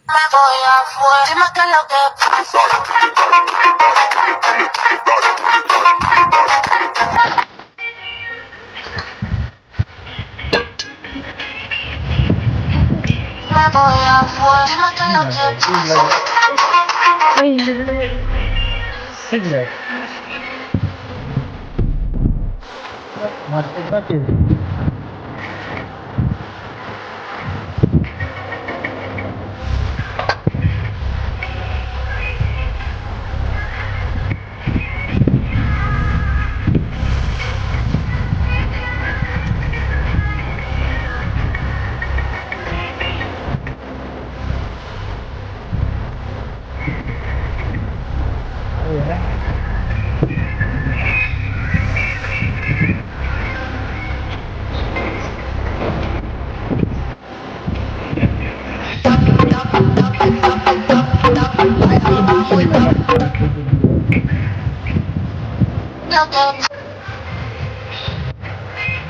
Me voy afuera, dime qué es lo que pasa. Me voy afuera, dime qué es lo que pasa.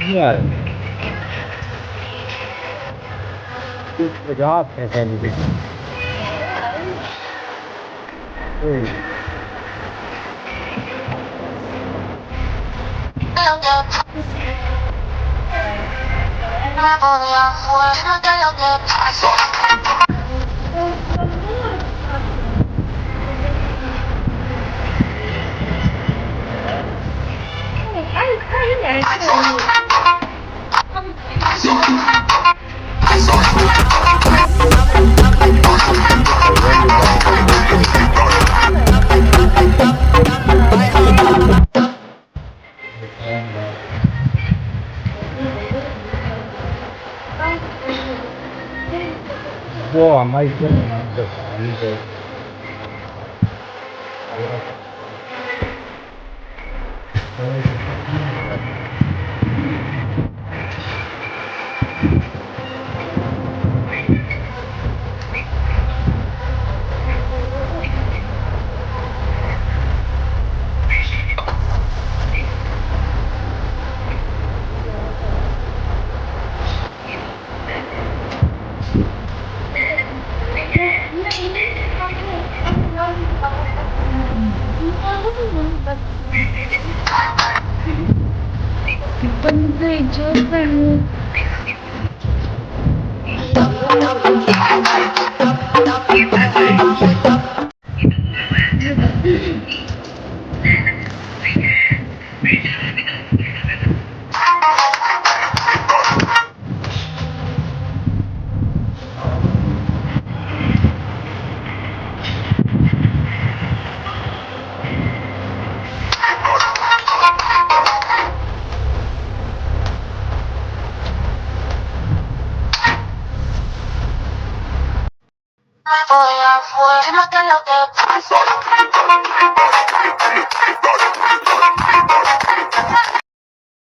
Yeah. Good job, Andy. Me voy afuera, dime qué es lo que pasa. Wow, my goodness. Me voy afuera, dime qué es lo que pasa.